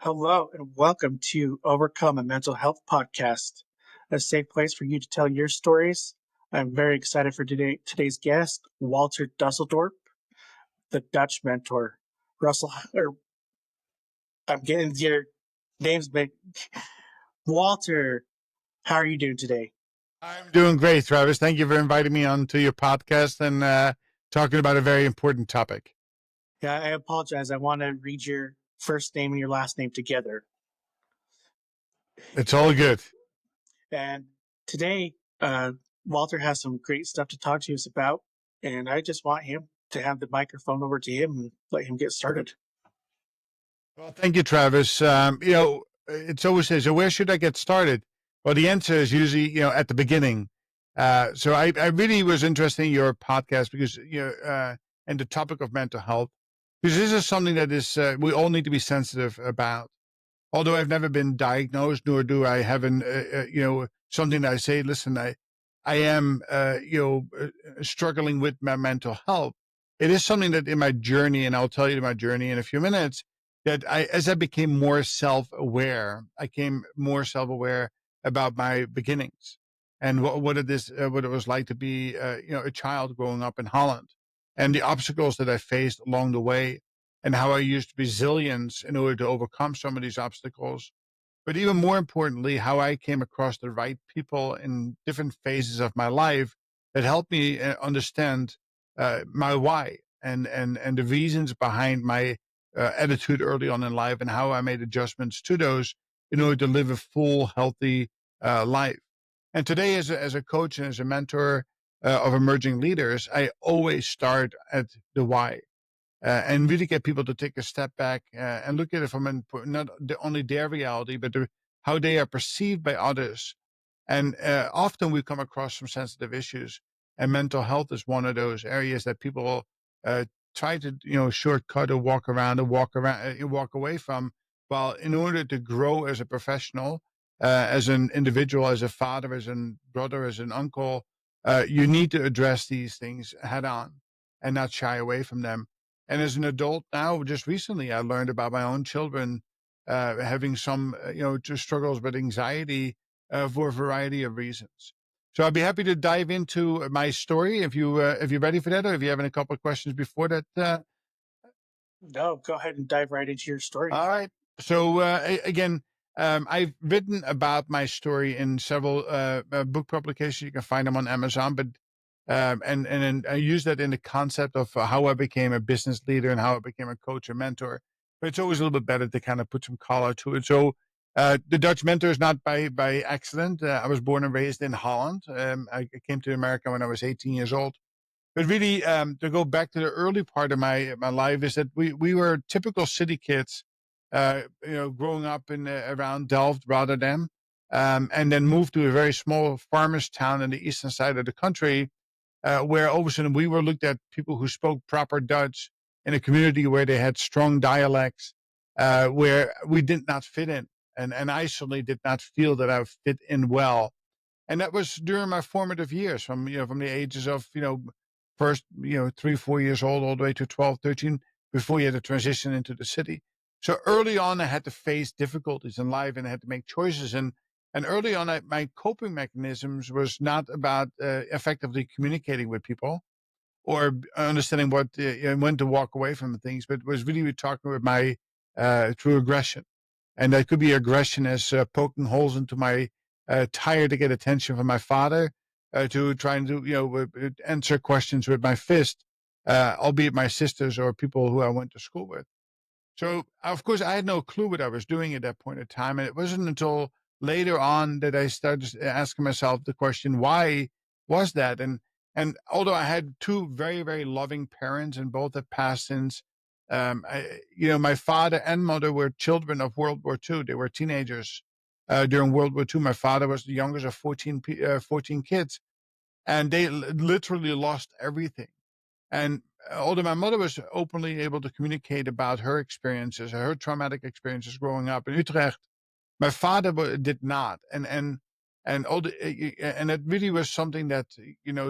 Hello and welcome to Overcome a Mental Health Podcast, a safe place for you to tell your stories. I'm very excited for today's guest, Walter Dusseldorp, the Dutch mentor. Russell, or I'm getting your names, but Walter, how are you doing today? I'm doing great, Travis. Thank you for inviting me on to your podcast and talking about a very important topic. Yeah, I apologize. I want to read your first name and your last name together. It's all good. And today, Walter has some great stuff to talk to us about, and I just want him to have the microphone over to him and let him get started. Well, thank you, Travis. It's always says, so where should I get started? Well, the answer is usually, at the beginning. So I really was interested in your podcast because, and the topic of mental health, because this is something that is, we all need to be sensitive about. Although I've never been diagnosed, nor do I have something that I say, listen, I am, struggling with my mental health. It is something that in my journey, and I'll tell you my journey in a few minutes, that as I became more self-aware, I came more self-aware about my beginnings and what what it was like to be, a child growing up in Holland, and the obstacles that I faced along the way, and how I used resilience in order to overcome some of these obstacles. But even more importantly, how I came across the right people in different phases of my life that helped me understand my why and the reasons behind my attitude early on in life and how I made adjustments to those in order to live a full, healthy life. And today, as a coach and as a mentor of emerging leaders, I always start at the why and really get people to take a step back and look at it from not only their reality, but how they are perceived by others. And often we come across some sensitive issues, and mental health is one of those areas that people uh, try to, shortcut or walk away from. While in order to grow as a professional, as an individual, as a father, as a brother, as an uncle, you need to address these things head on and not shy away from them. And as an adult now, just recently, I learned about my own children having some, just struggles with anxiety for a variety of reasons. So I'd be happy to dive into my story if you're ready for that, or if you have a couple of questions before that. No, go ahead and dive right into your story. All right. So again, I've written about my story in several book publications. You can find them on Amazon, but and I use that in the concept of how I became a business leader and how I became a coach or mentor. But it's always a little bit better to kind of put some color to it. So the Dutch mentor is not by accident. I was born and raised in Holland. I came to America when I was 18 years old. But really, to go back to the early part of my life, is that we were typical city kids, growing up in around Delft, Rotterdam, and then moved to a very small farmers town in the eastern side of the country, where all of a sudden we were looked at people who spoke proper Dutch in a community where they had strong dialects, where we did not fit in, and I certainly did not feel that I fit in well. And that was during my formative years, from the ages of first 3 4 years old all the way to 12 13, before you had to transition into the city. So early on I had to face difficulties in life and I had to make choices, and early on my coping mechanisms was not about effectively communicating with people or understanding what when to walk away from things, but was really talking with my through aggression. And that could be aggression as poking holes into my tire to get attention from my father, to trying to answer questions with my fist, albeit my sisters or people who I went to school with. So of course I had no clue what I was doing at that point in time, and it wasn't until later on that I started asking myself the question, why was that? And although I had two very very loving parents, and both have passed since, my father and mother were children of World War II. They were teenagers during World War II. My father was the youngest of 14 kids, and they literally lost everything. And although my mother was openly able to communicate about her experiences, her traumatic experiences growing up in Utrecht, my father did not. And it really was something that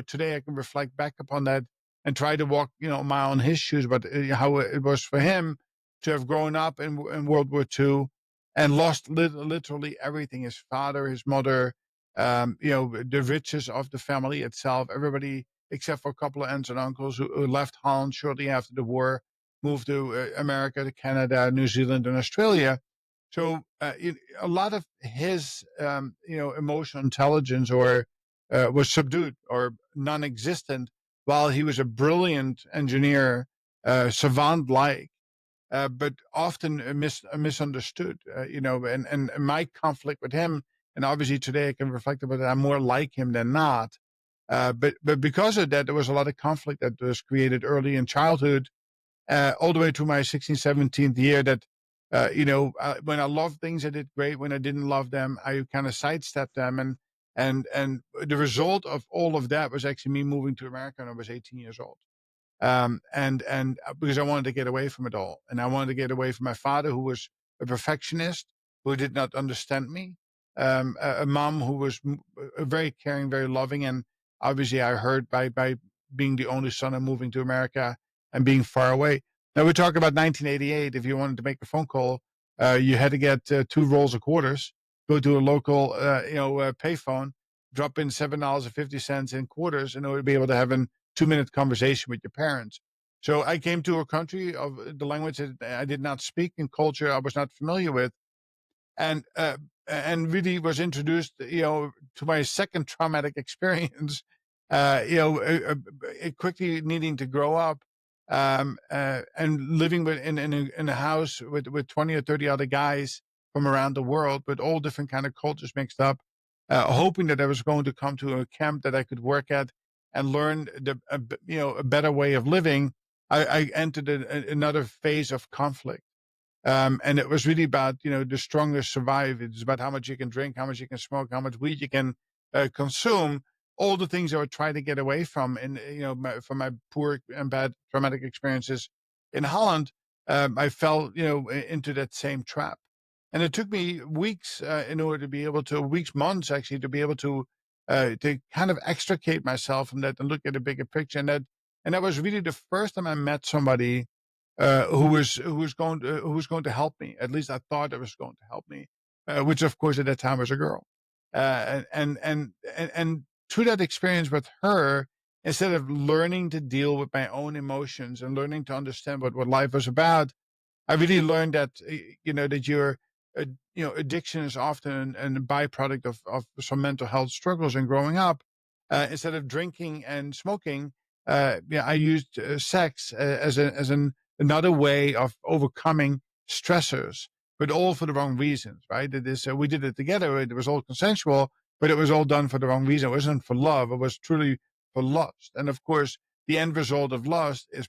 today I can reflect back upon that and try to walk a mile in his shoes. But how it was for him to have grown up in World War II, and lost literally everything: his father, his mother, the riches of the family itself, everybody except for a couple of aunts and uncles who left Holland shortly after the war, moved to America, to Canada, New Zealand, and Australia. So a lot of his, emotional intelligence or was subdued or non-existent, while he was a brilliant engineer, savant-like, but often misunderstood. And my conflict with him, and obviously today I can reflect about it, I'm more like him than not. But because of that, there was a lot of conflict that was created early in childhood, all the way to my 16th, 17th year. That when I loved things, I did great. When I didn't love them, I kind of sidestepped them, and the result of all of that was actually me moving to America when I was 18 years old. And because I wanted to get away from it all, and I wanted to get away from my father, who was a perfectionist, who did not understand me, a mom who was very caring, very loving, and obviously I heard by being the only son and moving to America and being far away. Now we talk about 1988. If you wanted to make a phone call, you had to get two rolls of quarters, go to a local, payphone, drop in $7.50 in quarters in order to be able to have an 2-minute conversation with your parents. So I came to a country of the language that I did not speak, and culture I was not familiar with, and really was introduced, to my second traumatic experience. Quickly needing to grow up, and living in a house with 20 or 30 other guys from around the world, with all different kind of cultures mixed up, hoping that I was going to come to a camp that I could work at and learn a better way of living. I entered another phase of conflict. And it was really about, the strongest survive. It's about how much you can drink, how much you can smoke, how much weed you can consume, all the things I would try to get away from. And, from my poor and bad traumatic experiences in Holland, I fell, into that same trap. And it took me weeks, in order to be able to, weeks, months actually, to be able to kind of extricate myself from that and look at the bigger picture. And that was really the first time I met somebody who was going to help me. At least I thought it was going to help me, which of course at that time was a girl. And through that experience with her, instead of learning to deal with my own emotions and learning to understand what life was about, I really learned that that your addiction is often a byproduct of some mental health struggles in growing up. Instead of drinking and smoking, I used sex as another way of overcoming stressors, but all for the wrong reasons. Right? It is we did it together. It was all consensual, but it was all done for the wrong reason. It wasn't for love. It was truly for lust. And of course, the end result of lust is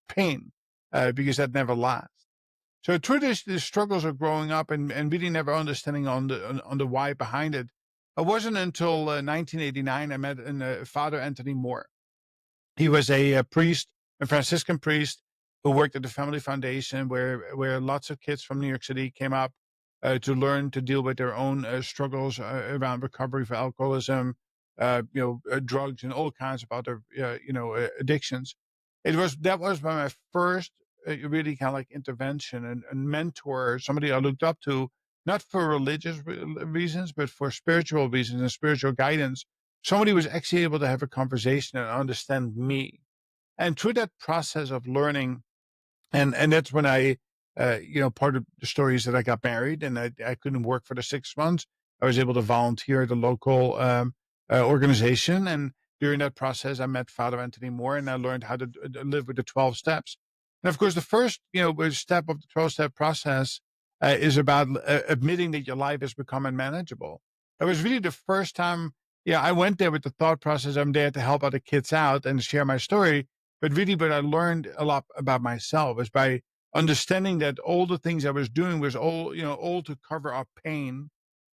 pain, because that never lasts. So through the struggles of growing up and really never understanding on the why behind it, it wasn't until 1989 I met Father Anthony Moore. He was a priest, a Franciscan priest, who worked at the Family Foundation, where lots of kids from New York City came up to learn to deal with their own struggles around recovery for alcoholism, drugs, and all kinds of other addictions. That was my first really kind of like intervention and mentor, somebody I looked up to, not for religious reasons, but for spiritual reasons and spiritual guidance. Somebody was actually able to have a conversation and understand me. And through that process of learning, and that's when part of the story is that I got married, and I couldn't work for the 6 months. I was able to volunteer at a local organization. And during that process, I met Father Anthony Moore, and I learned how to live with the 12 steps. And of course, the first, step of the 12-step process is about admitting that your life has become unmanageable. It was really the first time, I went there with the thought process, I'm there to help other kids out and share my story. But really, what I learned a lot about myself was by understanding that all the things I was doing was all to cover up pain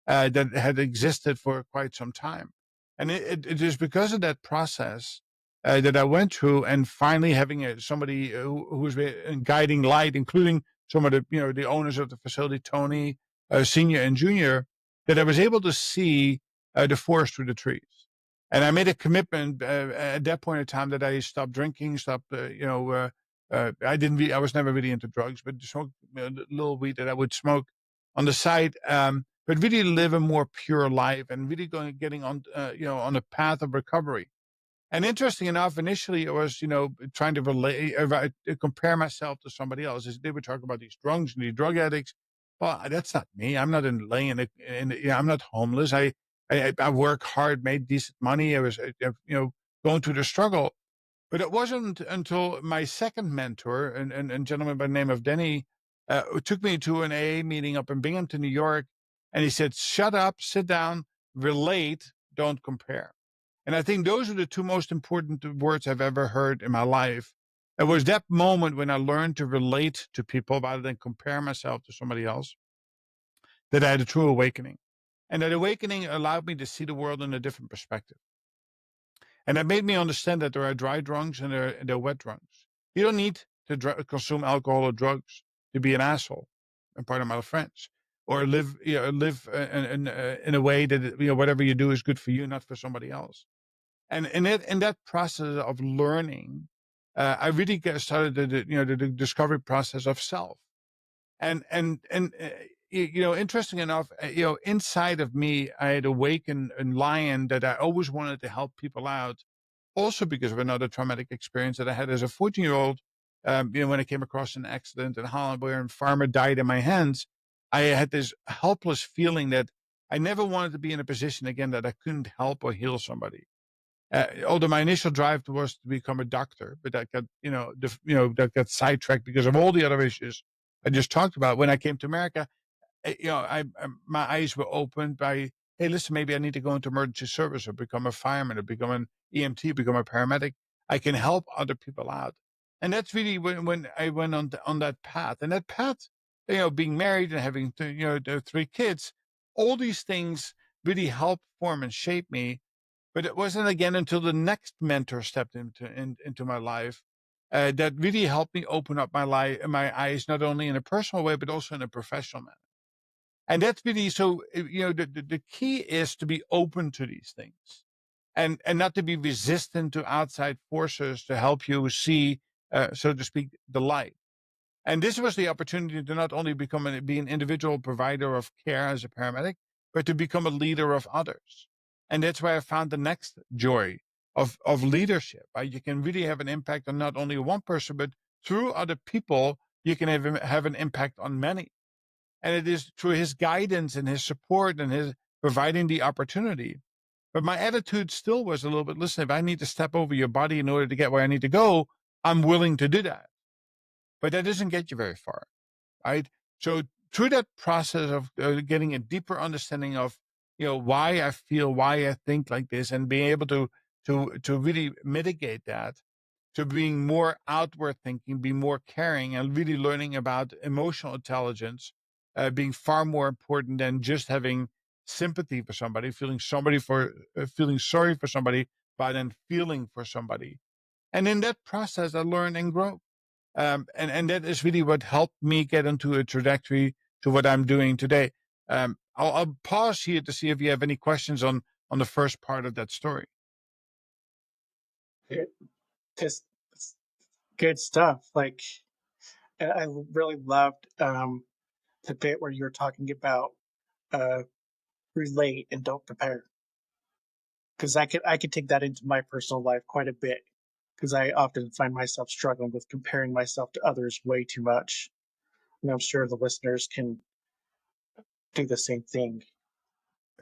that had existed for quite some time. And it is because of that process that I went through, and finally having somebody who was a guiding light, including some of the owners of the facility, Tony, senior and junior, that I was able to see the forest through the trees. And I made a commitment at that point in time that I stopped drinking, stopped, I was never really into drugs, but smoked a little weed that I would smoke. on the side, but really live a more pure life and really getting on, on a path of recovery. And interesting enough, initially it was, trying to relate, compare myself to somebody else. As they would talk about these drunks and these drug addicts. Well, that's not me. I'm not I'm not homeless. I work hard, made decent money. I was, going through the struggle. But it wasn't until my second mentor, and gentleman by the name of Denny, took me to an AA meeting up in Binghamton, New York, and he said, "Shut up, sit down, relate, don't compare." And I think those are the two most important words I've ever heard in my life. It was that moment when I learned to relate to people rather than compare myself to somebody else that I had a true awakening. And that awakening allowed me to see the world in a different perspective. And that made me understand that there are dry drunks and there are wet drunks. You don't need to consume alcohol or drugs to be an asshole, and part of my friends, or live in a way that whatever you do is good for you, not for somebody else. And in that process of learning, I really started the discovery process of self. And interesting enough, inside of me, I had awakened a lion that I always wanted to help people out. Also because of another traumatic experience that I had as a 14-year-old. When I came across an accident in Holland where a farmer died in my hands, I had this helpless feeling that I never wanted to be in a position again that I couldn't help or heal somebody. Although my initial drive was to become a doctor, but that got, that got sidetracked because of all the other issues I just talked about. When I came to America, my eyes were opened by, hey, listen, maybe I need to go into emergency service or become a fireman or become an EMT, become a paramedic. I can help other people out. And that's really when I went on that path. And that path, being married and having, the 3 kids, all these things really helped form and shape me. But it wasn't again until the next mentor stepped into my life that really helped me open up my eyes, not only in a personal way, but also in a professional manner. And that's really so, the key is to be open to these things and not to be resistant to outside forces to help you see, so to speak, the light. And this was the opportunity to not only be an individual provider of care as a paramedic, but to become a leader of others. And that's where I found the next joy of leadership. Right? You can really have an impact on not only one person, but through other people, you can have an impact on many. And it is through his guidance and his support and his providing the opportunity. But my attitude still was a little bit, listen, if I need to step over your body in order to get where I need to go, I'm willing to do that. But that doesn't get you very far, right? So through that process of getting a deeper understanding of, why I feel, why I think like this, and being able to really mitigate that, to being more outward thinking, be more caring, and really learning about emotional intelligence, being far more important than just having sympathy for somebody, feeling sorry for somebody, but then feeling for somebody. And in that process, I learn and grow. And that is really what helped me get into a trajectory to what I'm doing today. I'll pause here to see if you have any questions on the first part of that story. Just good stuff. Like, I really loved the bit where you were talking about uh, relate and don't compare, because I could take that into my personal life quite a bit, because I often find myself struggling with comparing myself to others way too much, and I'm sure the listeners can do the same thing.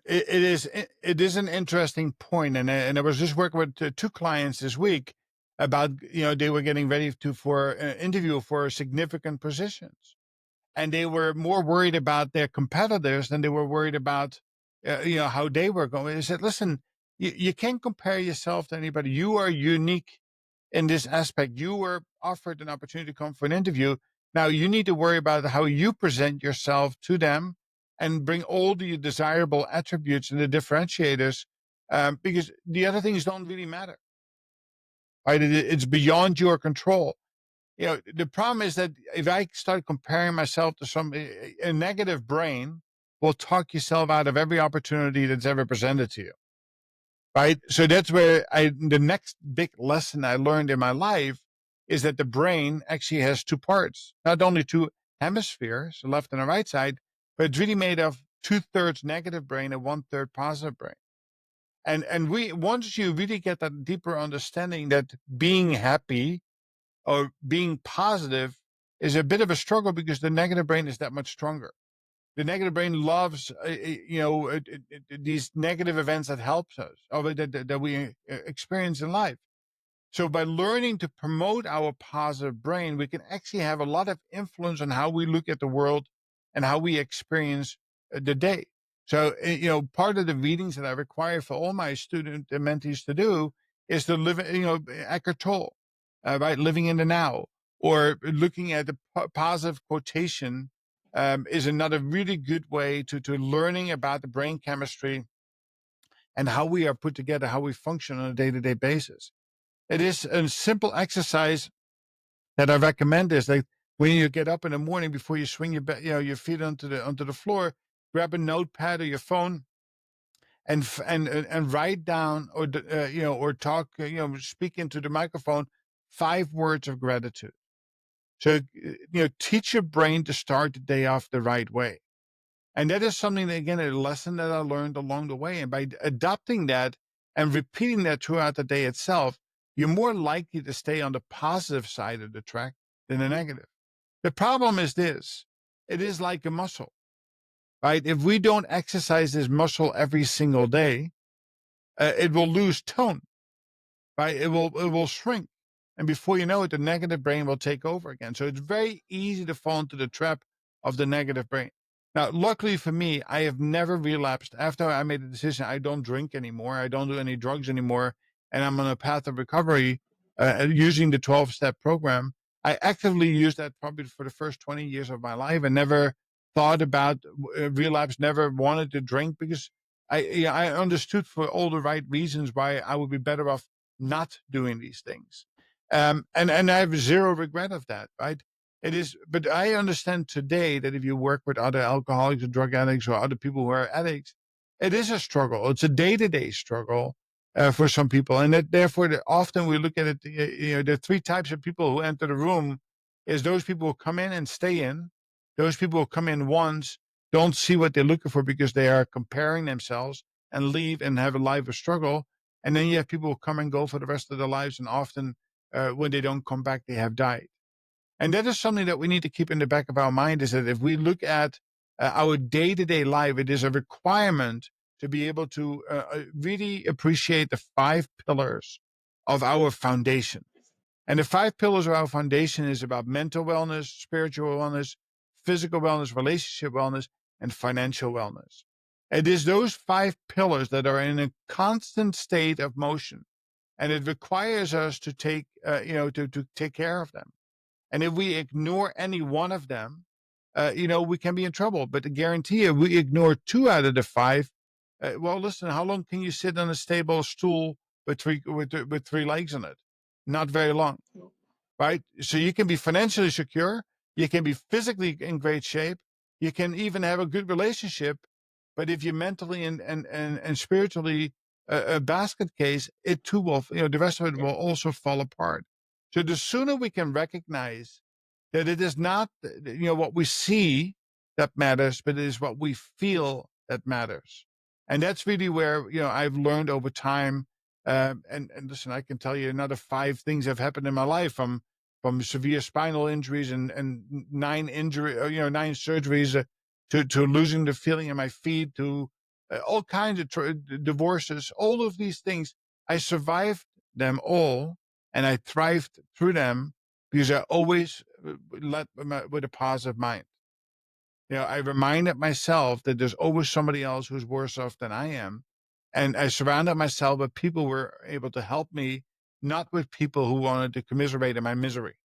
It is an interesting point, and I was just working with 2 clients this week about, they were getting ready for an interview for significant positions, and they were more worried about their competitors than they were worried about, how they were going. They said, listen, you can't compare yourself to anybody. You are unique in this aspect. You were offered an opportunity to come for an interview. Now you need to worry about how you present yourself to them and bring all the desirable attributes and the differentiators, because the other things don't really matter. Right? It's beyond your control. The problem is that if I start comparing myself to a negative brain will talk yourself out of every opportunity that's ever presented to you. Right. So that's where the next big lesson I learned in my life is that the brain actually has 2 parts, not only 2 hemispheres, the left and the right side, but it's really made of 2/3 negative brain and 1/3 positive brain. And we once you really get that deeper understanding that being happy or being positive is a bit of a struggle because the negative brain is that much stronger. The negative brain loves, these negative events that helps us or that we experience in life. So by learning to promote our positive brain, we can actually have a lot of influence on how we look at the world and how we experience the day. So, part of the readings that I require for all my student and mentees to do is to live, Eckhart Tolle, right? Living in the now, or looking at the positive quotation is another really good way to learning about the brain chemistry and how we are put together, how we function on a day-to-day basis. It is a simple exercise that I recommend is like when you get up in the morning before you swing your feet onto the floor, grab a notepad or your phone and write down or talk, speak into the microphone 5 words of gratitude. So, teach your brain to start the day off the right way. And that is something that, again, a lesson that I learned along the way. And by adopting that and repeating that throughout the day itself, you're more likely to stay on the positive side of the track than the negative. The problem is this: it is like a muscle, right? If we don't exercise this muscle every single day, it will lose tone, right? It will shrink. And before you know it, the negative brain will take over again. So it's very easy to fall into the trap of the negative brain. Now, luckily for me, I have never relapsed. After I made the decision, I don't drink anymore. I don't do any drugs anymore. And I'm on a path of recovery using the 12-step program. I actively used that probably for the first 20 years of my life and never thought about relapse, never wanted to drink because I understood for all the right reasons why I would be better off not doing these things. And I have zero regret of that, right? It is, but I understand today that if you work with other alcoholics or drug addicts or other people who are addicts, it is a struggle. It's a day-to-day struggle for some people, and that therefore often we look at it. The 3 types of people who enter the room is those people who come in and stay in. Those people who come in once don't see what they're looking for because they are comparing themselves and leave and have a life of struggle. And then you have people who come and go for the rest of their lives, and often when they don't come back, they have died. And that is something that we need to keep in the back of our mind is that if we look at our day-to-day life, it is a requirement to be able to really appreciate the 5 pillars of our foundation. And the 5 pillars of our foundation is about mental wellness, spiritual wellness, physical wellness, relationship wellness, and financial wellness. It is those 5 pillars that are in a constant state of motion, and it requires us to take, to take care of them. And if we ignore any one of them, we can be in trouble. But I guarantee you, we ignore 2 out of the 5. Well, listen, how long can you sit on a stable stool with 3 legs on it? Not very long, right? So you can be financially secure, you can be physically in great shape, you can even have a good relationship, but if you're mentally and spiritually a basket case, it too will, the rest of it will also fall apart. So the sooner we can recognize that it is not, what we see that matters, but it is what we feel that matters. And that's really where, I've learned over time. And listen, I can tell you another 5 things have happened in my life from severe spinal injuries and 9 surgeries to losing the feeling in my feet to all kinds of divorces, all of these things. I survived them all and I thrived through them because I always led with a positive mind. I reminded myself that there's always somebody else who's worse off than I am. And I surrounded myself with people who were able to help me, not with people who wanted to commiserate in my misery.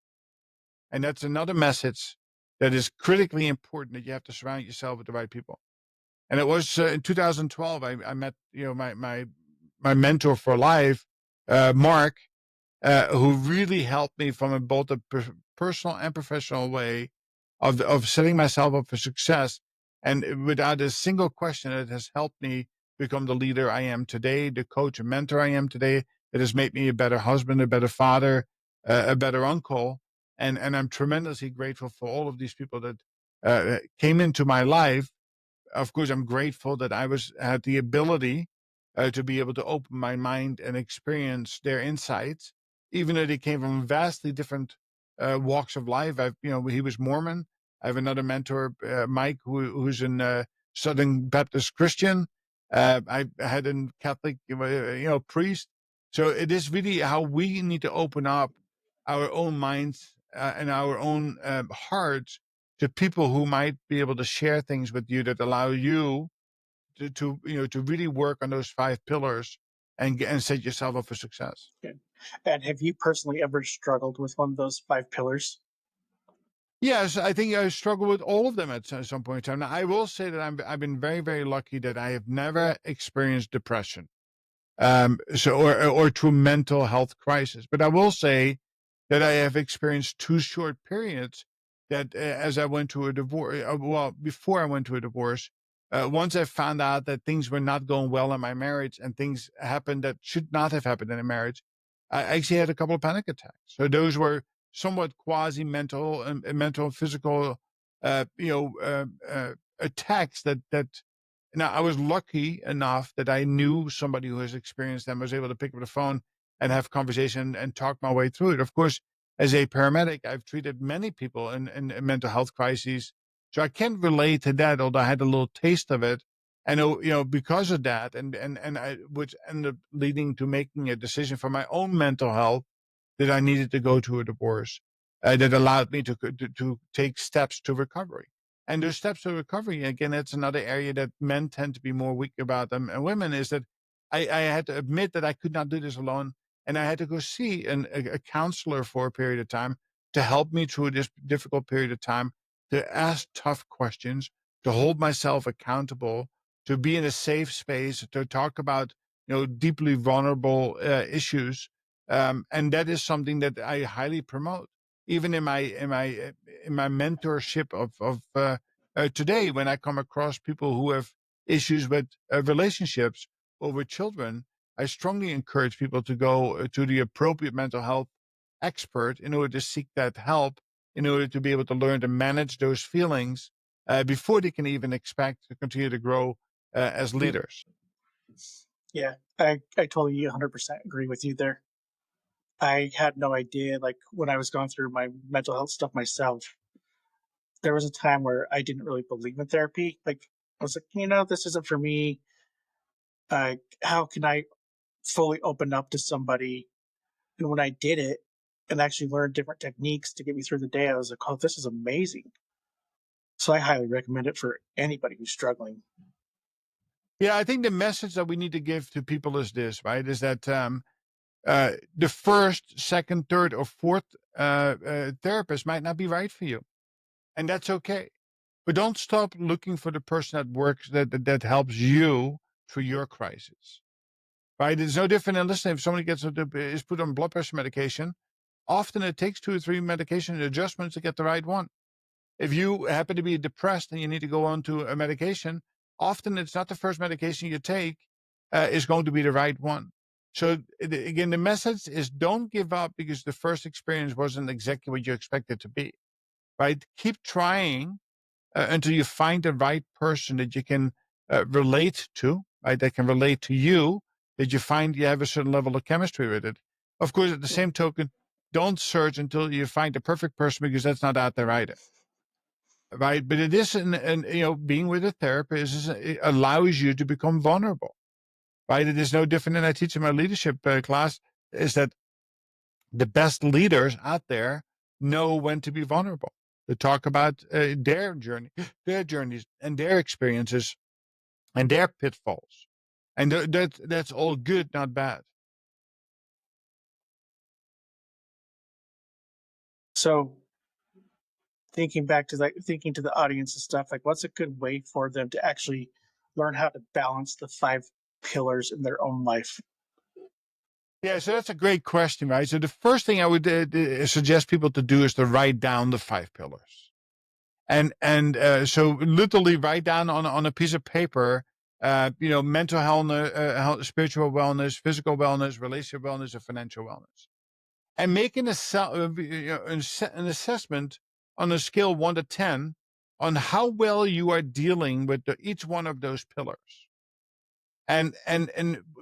And that's another message that is critically important, that you have to surround yourself with the right people. And it was in 2012, I met, my mentor for life, Mark, who really helped me from both a personal and professional way of setting myself up for success. And without a single question, it has helped me become the leader I am today, the coach and mentor I am today. It has made me a better husband, a better father, a better uncle. And I'm tremendously grateful for all of these people that came into my life of course, I'm grateful that had the ability to be able to open my mind and experience their insights, even though they came from vastly different walks of life. He was Mormon. I have another mentor, Mike, who's in Southern Baptist Christian. I had a Catholic, priest. So it is really how we need to open up our own minds and our own hearts to people who might be able to share things with you that allow you to really work on those 5 pillars and set yourself up for success. Good. And have you personally ever struggled with one of those 5 pillars? Yes, I think I struggle with all of them at some point in time. Now, I will say that I've been very, very lucky that I have never experienced depression, or true mental health crisis. But I will say that I have experienced 2 short periods that, as I went to a divorce, before I went to a divorce, once I found out that things were not going well in my marriage and things happened that should not have happened in a marriage, I actually had a couple of panic attacks. So those were somewhat quasi mental and mental and physical, attacks that now, I was lucky enough that I knew somebody who has experienced them, was able to pick up the phone and have conversation and talk my way through it. Of course, as a paramedic, I've treated many people in mental health crises. So I can relate to that, although I had a little taste of it. I know, because of that, which ended up leading to making a decision for my own mental health that I needed to go to a divorce, that allowed me to take steps to recovery. And those steps to recovery, again, that's another area that men tend to be more weak about than women, is that I had to admit that I could not do this alone. And I had to go see a counselor for a period of time to help me through this difficult period of time, to ask tough questions, to hold myself accountable, to be in a safe space, to talk about, deeply vulnerable issues. And that is something that I highly promote, even in my mentorship of today. When I come across people who have issues with relationships or with children, I strongly encourage people to go to the appropriate mental health expert in order to seek that help, in order to be able to learn to manage those feelings before they can even expect to continue to grow as Yep. leaders. Yeah, I totally 100% agree with you there. I had no idea, like, when I was going through my mental health stuff myself, there was a time where I didn't really believe in therapy. Like, I was like, this isn't for me. How can I fully open up to somebody? And when I did it and actually learned different techniques to get me through the day, I was like, oh, this is amazing. So I highly recommend it for anybody who's struggling. Yeah, I think the message that we need to give to people is this, right? Is that the first, second, third, or fourth therapist might not be right for you, and that's okay. But don't stop looking for the person that works that helps you through your crisis. Right? It's no different than, listen, if somebody is put on blood pressure medication, often it takes 2 or 3 medication adjustments to get the right one. If you happen to be depressed and you need to go on to a medication, often it's not the first medication you take is going to be the right one. So again, the message is, don't give up because the first experience wasn't exactly what you expected to be, right? Keep trying until you find the right person that you can relate to, right? That can relate to you, that you find you have a certain level of chemistry with it. Of course, at the same token, don't search until you find the perfect person, because that's not out there either. Right. But it is, being with a therapist it allows you to become vulnerable. Right. It is no different than I teach in my leadership class, is that the best leaders out there know when to be vulnerable, to talk about their journey, their journeys and their experiences and their pitfalls. And that's all good, not bad. So thinking to the audience and stuff, like, what's a good way for them to actually learn how to balance the 5 pillars in their own life? Yeah, so that's a great question, right? So the first thing I would suggest people to do is to write down the 5 pillars. So literally write down on a piece of paper, mental health, spiritual wellness, physical wellness, relational wellness, or financial wellness, and make an assessment on a scale of 1 to 10 on how well you are dealing with each one of those pillars. And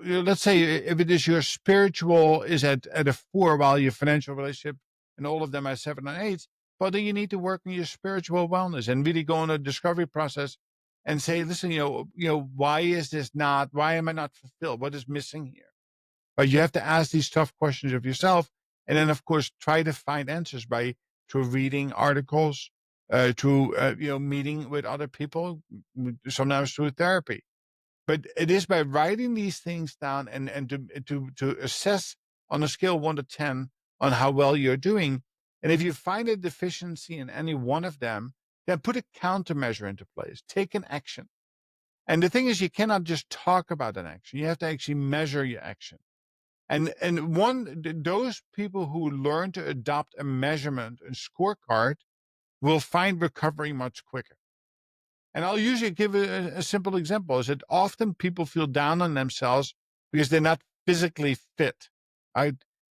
let's say if it is your spiritual is at a 4, while your financial relationship and all of them are 7 and 8, well, then you need to work on your spiritual wellness and really go on a discovery process and say, listen, why am I not fulfilled? What is missing here? But you have to ask these tough questions of yourself, and then of course try to find answers through reading articles, through meeting with other people, sometimes through therapy. But it is by writing these things down and to assess on a scale of 1 to 10 on how well you're doing. And if you find a deficiency in any one of them, then put a countermeasure into place. Take an action. And the thing is, you cannot just talk about an action. You have to actually measure your action. And those people who learn to adopt a measurement and scorecard will find recovery much quicker. And I'll usually give a simple example is that often people feel down on themselves because they're not physically fit.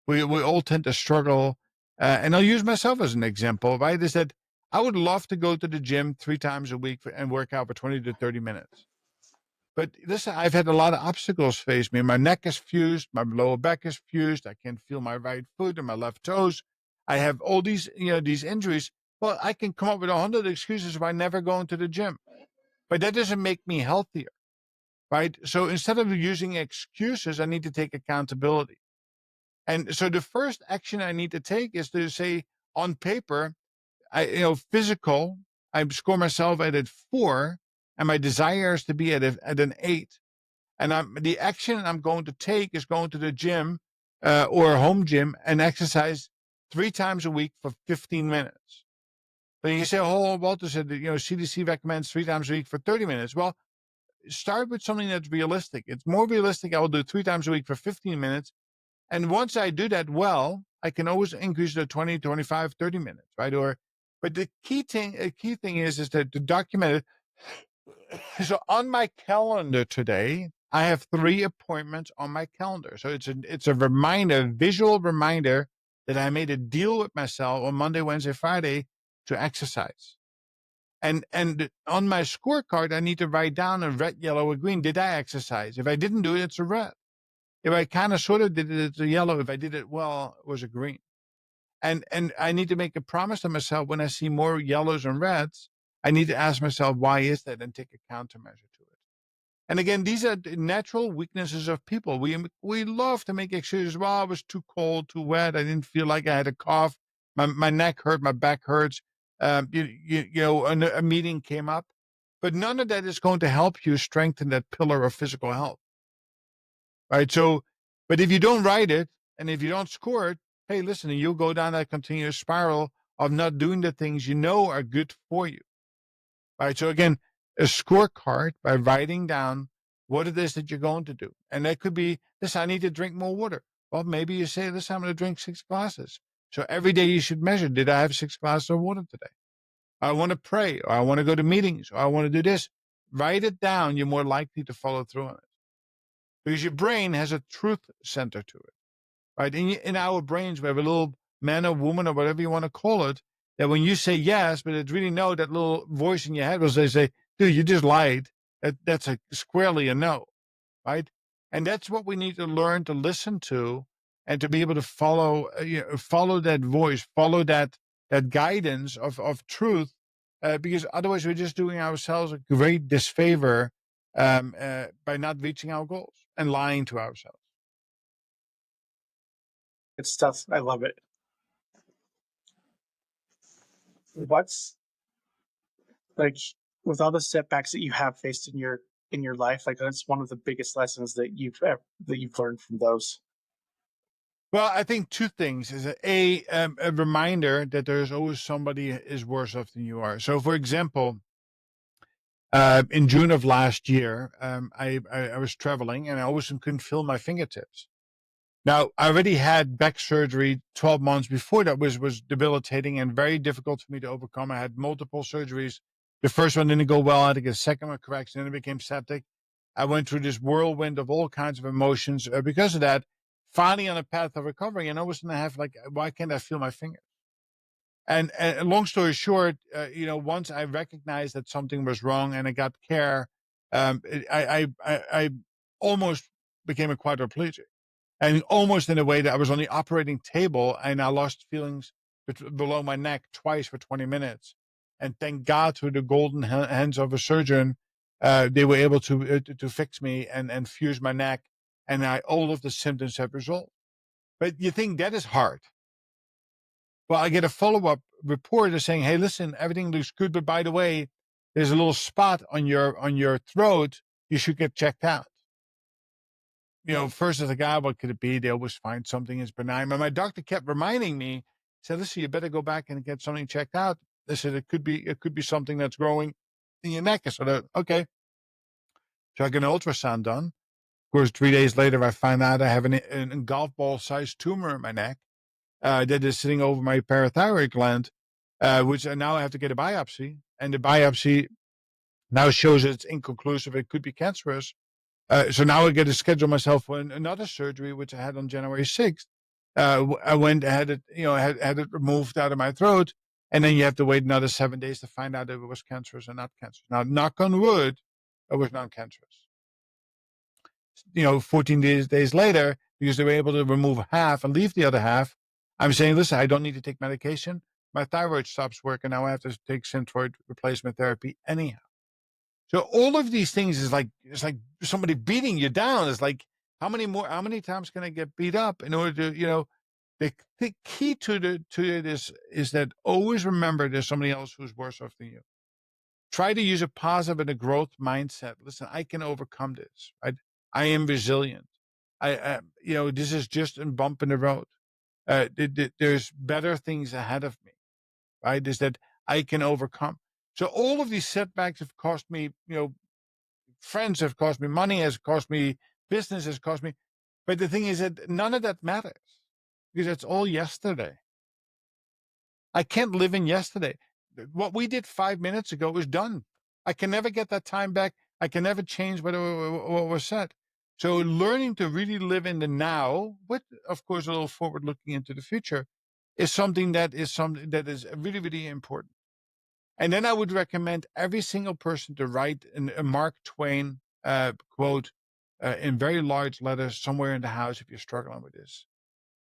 We all tend to struggle. And I'll use myself as an example, right? Is that I would love to go to the gym 3 times a week and work out for 20 to 30 minutes. But listen, I've had a lot of obstacles face me. My neck is fused. My lower back is fused. I can't feel my right foot and my left toes. I have all these injuries. Well, I can come up with 100 excuses why never going to the gym. But that doesn't make me healthier, right? So instead of using excuses, I need to take accountability. And so the first action I need to take is to say, on paper, physical, I score myself at a 4, and my desire is to be at an 8. And the action I'm going to take is going to the gym or a home gym and exercise 3 times a week for 15 minutes. But you say, oh, Walter said that, CDC recommends 3 times a week for 30 minutes. Well, start with something that's realistic. It's more realistic. I will do 3 times a week for 15 minutes. And once I do that well, I can always increase to 20, 25, 30 minutes, right? But the key thing is that to document it. So on my calendar today, I have 3 appointments on my calendar. So it's a reminder, visual reminder that I made a deal with myself on Monday, Wednesday, Friday to exercise. And on my scorecard, I need to write down in red, yellow, or green, did I exercise? If I didn't do it, it's a red. If I kind of sort of did it, it's a yellow. If I did it well, it was a green. And I need to make a promise to myself when I see more yellows and reds, I need to ask myself, why is that? And take a countermeasure to it. And again, these are the natural weaknesses of people. We love to make excuses. Well, I was too cold, too wet. I didn't feel like I had a cough. My neck hurt. My back hurts. A meeting came up. But none of that is going to help you strengthen that pillar of physical health. Right? So, but if you don't write it and if you don't score it, hey, listen, you'll go down that continuous spiral of not doing the things you know are good for you. Right? So again, a scorecard by writing down what it is that you're going to do. And that could be this, I need to drink more water. Well, maybe you say this, I'm going to drink 6 glasses. So every day you should measure, did I have 6 glasses of water today? I want to pray, or I want to go to meetings, or I want to do this. Write it down. You're more likely to follow through on it. Because your brain has a truth center to it, right? In our brains, we have a little man or woman or whatever you want to call it, that when you say yes, but it's really no, that little voice in your head will say, dude, you just lied. That's squarely a no, right? And that's what we need to learn to listen to and to be able to follow that voice, follow that guidance of truth, because otherwise we're just doing ourselves a great disfavor by not reaching our goals and lying to ourselves. Good stuff. I love it. What's like with all the setbacks that you have faced in your life, like that's one of the biggest lessons that you've learned from those. Well, I think 2 things is a reminder that there's always somebody is worse off than you are. So, for example, in June of last year, I was traveling and I always couldn't feel my fingertips. Now, I already had back surgery 12 months before that was debilitating and very difficult for me to overcome. I had multiple surgeries. The first one didn't go well. I had to get a second one correction. Then it became septic. I went through this whirlwind of all kinds of emotions because of that. Finally on a path of recovery, and all of a sudden I have why can't I feel my fingers? And long story short, once I recognized that something was wrong and I got care, I almost became a quadriplegic, and almost in a way that I was on the operating table and I lost feelings below my neck twice for 20 minutes. And thank God, through the golden hands of a surgeon, they were able to fix me and fuse my neck, and all of the symptoms have resolved. But you think that is hard? Well, I get a follow-up report that's saying, "Hey, listen, everything looks good, but by the way, there's a little spot on your throat. You should get checked out." First as a guy, what could it be? They always find something as benign. But my doctor kept reminding me, said, "Listen, you better go back and get something checked out." They said it could be something that's growing in your neck. I said, "Okay." So I got an ultrasound done. Of course, 3 days later, I find out I have a golf ball sized tumor in my neck that is sitting over my parathyroid gland, which now I have to get a biopsy. And the biopsy now shows that it's inconclusive. It could be cancerous. So now I got to schedule myself for another surgery, which I had on January 6th. I went, had it, had it removed out of my throat. And then you have to wait another 7 days to find out if it was cancerous or not cancerous. Now, knock on wood, it was non cancerous. 14 days later, because they were able to remove half and leave the other half, I'm saying, listen, I don't need to take medication. My thyroid stops working. Now I have to take synthroid replacement therapy anyhow. So all of these things it's like somebody beating you down. It's like, how many times can I get beat up in order to, the key to it is that always remember there's somebody else who's worse off than you. Try to use a positive and a growth mindset. Listen, I can overcome this. I am resilient. This is just a bump in the road. There's better things ahead of me, right? Is that I can overcome. So all of these setbacks have cost me, friends have cost me money, has cost me business, has cost me. But the thing is that none of that matters because it's all yesterday. I can't live in yesterday. What we did 5 minutes ago is done. I can never get that time back. I can never change what was said. So learning to really live in the now, with of course a little forward looking into the future, is something that is really, really important. And then I would recommend every single person to write a Mark Twain quote in very large letters somewhere in the house if you're struggling with this.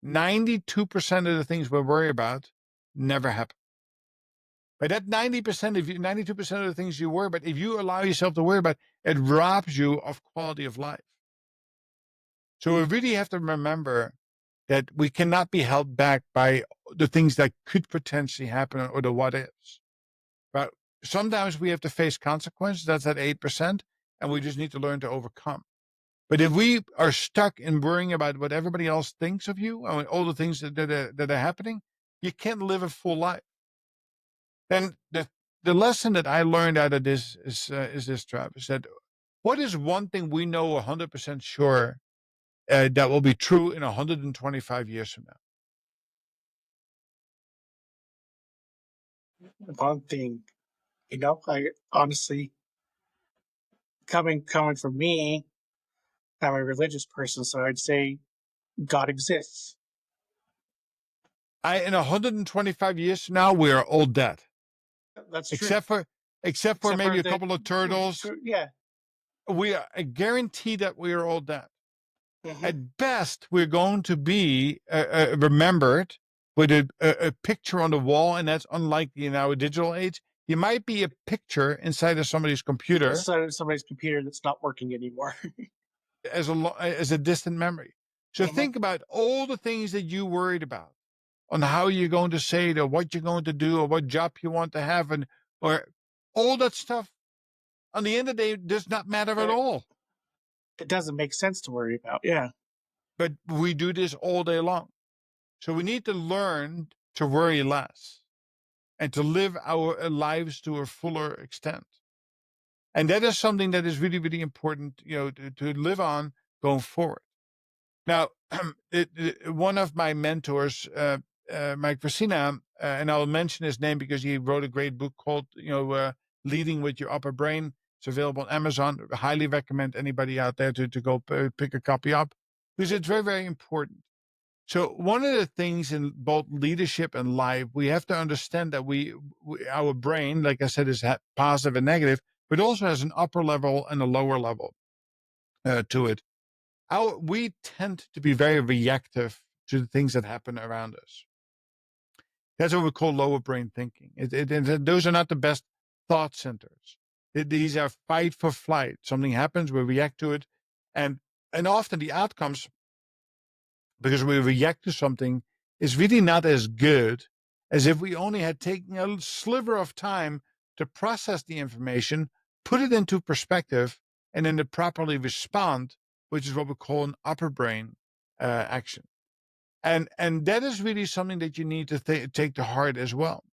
92% of the things we worry about never happen. But that 90%, if you 92% of the things you worry about, if you allow yourself to worry about, it robs you of quality of life. So we really have to remember that we cannot be held back by the things that could potentially happen or the what ifs. But sometimes we have to face consequences. That's at 8%, and we just need to learn to overcome. But if we are stuck in worrying about what everybody else thinks of you, and all the things that are happening, you can't live a full life. And the lesson that I learned out of this is this, Travis, that what is one thing we know 100% sure that will be true in 125 years from now? One thing, I honestly, coming from me, I'm a religious person, so I'd say God exists. In 125 years from now, we are all dead, That's true. except for Except maybe for a couple of turtles. yeah. We are I guarantee that we are all dead. Hmm. At best, we're going to be remembered with a picture on the wall, and that's unlikely in our digital age. You might be a picture inside of somebody's computer So somebody's computer that's not working anymore. as a distant memory. So Hmm. think about all the things that you worried about on how you're going to say it or what you're going to do or what job you want to have and or all that stuff. On the end of the day, does not matter at It, all. it doesn't make sense to worry about. Yeah. But we do this all day long. So we need to learn to worry less and to live our lives to a fuller extent. And that is something that is really, really important, to live on going forward. Now, one of my mentors, Mike Versina, and I'll mention his name because he wrote a great book called, Leading with Your Upper Brain. It's available on Amazon. I highly recommend anybody out there to go pick a copy up because it's very, very important. So one of the things in both leadership and life, we have to understand that our brain, like I said, is positive and negative, but also has an upper level and a lower level to it. We tend to be very reactive to the things that happen around us. That's what we call lower brain thinking. Those are not the best thought centers. These are fight for flight. Something happens, we react to it, and often the outcomes, because we react to something, is really not as good as if we only had taken a sliver of time to process the information, put it into perspective, and then to properly respond, which is what we call an upper brain action. And that is really something that you need to take to heart as well.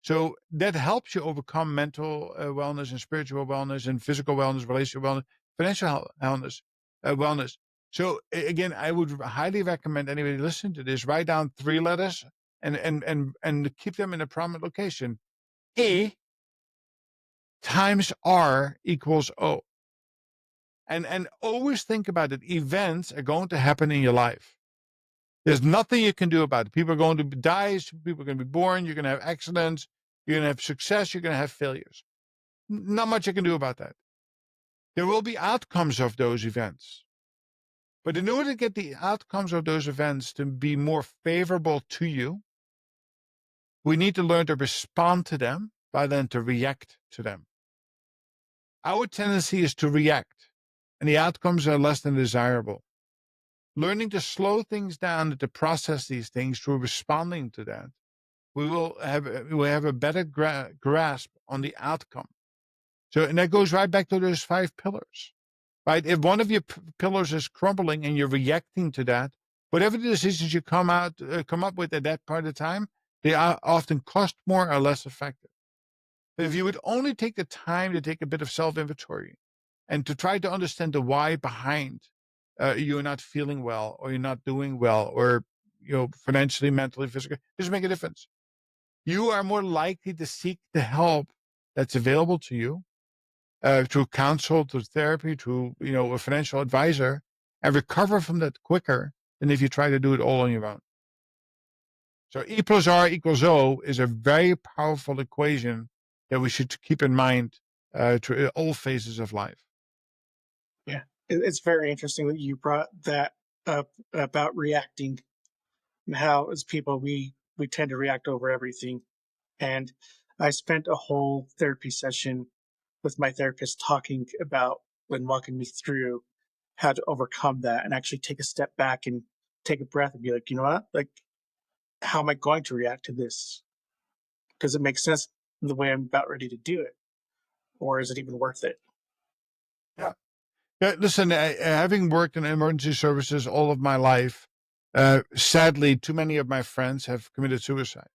So that helps you overcome mental wellness and spiritual wellness and physical wellness, relational wellness, financial wellness. So again, I would highly recommend anybody listening to this, write down 3 letters and keep them in a prominent location. E times R equals O. And always think about it. Events are going to happen in your life. There's nothing you can do about it. People are going to die. People are going to be born. You're going to have accidents. You're going to have success. You're going to have failures. Not much you can do about that. There will be outcomes of those events. But in order to get the outcomes of those events to be more favorable to you, we need to learn to respond to them rather than to react to them. Our tendency is to react, and the outcomes are less than desirable. Learning to slow things down and to process these things through responding to that, we will have a better grasp on the outcome. So, and that goes right back to those 5 pillars, right? If one of your pillars is crumbling and you're reacting to that, whatever the decisions you come up with at that point of time, they are often cost more or less effective. But if you would only take the time to take a bit of self-inventory and to try to understand the why behind you're not feeling well or you're not doing well or financially, mentally, physically, doesn't make a difference. You are more likely to seek the help that's available to you through counsel, through therapy, through a financial advisor, and recover from that quicker than if you try to do it all on your own. So E plus R equals O is a very powerful equation that we should keep in mind through all phases of life. Yeah, it's very interesting that you brought that up about reacting and how, as people, we tend to react over everything. And I spent a whole therapy session with my therapist talking about and walking me through how to overcome that and actually take a step back and take a breath and be like, you know what, like, how am I going to react to this? Does it make sense the way I'm about ready to do it, or is it even worth it? Yeah. Yeah, listen, having worked in emergency services all of my life, sadly, too many of my friends have committed suicide.